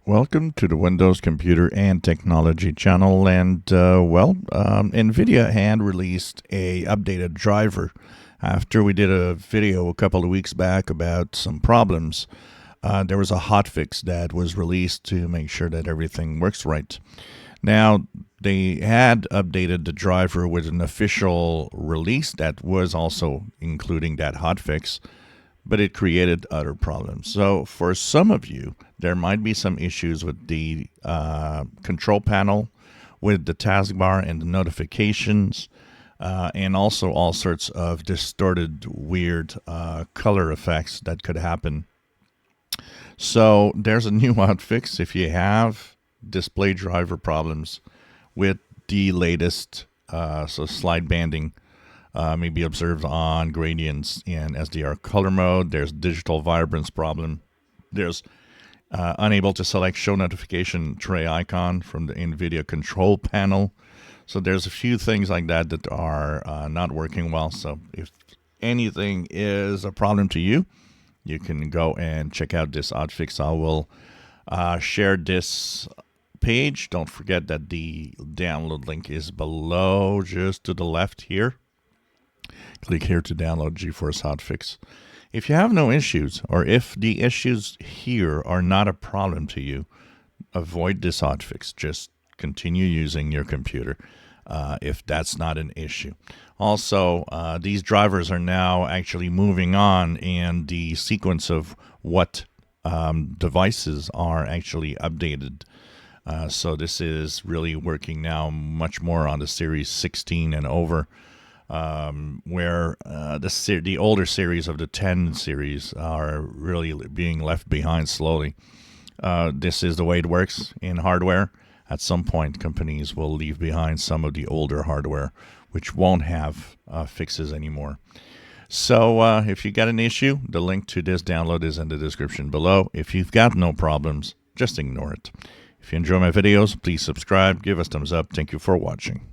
Welcome to the Windows Computer and Technology channel. And Nvidia had released a updated driver after we did a video a couple of weeks back about some problems. There was a hotfix that was released to make sure that everything works right. Now, they had updated the driver with an official release that was also including that hotfix, but it created other problems. So for some of you, there might be some issues with the control panel, with the taskbar and the notifications, and also all sorts of distorted, weird color effects that could happen. So there's a new hotfix if you have display driver problems with the latest slide banding. May be observed on gradients in SDR color mode. There's digital vibrance problem. There's unable to select show notification tray icon from the Nvidia control panel. So there's a few things like that that are not working well. So if anything is a problem to you, you can go and check out this hotfix. I will share this page. Don't forget that the download link is below, just to the left here. Click here to download GeForce Hotfix. If you have no issues, or if the issues here are not a problem to you, avoid this hotfix. Just continue using your computer if that's not an issue. Also, these drivers are now actually moving on, and the sequence of what devices are actually updated. So this is really working now much more on the Series 16 and over. Where the older series of the 10 series are really being left behind slowly. This is the way it works in hardware. At some point, companies will leave behind some of the older hardware, which won't have fixes anymore. So if you got an issue, the link to this download is in the description below. If you've got no problems, just ignore it. If you enjoy my videos, please subscribe, give us thumbs up. Thank you for watching.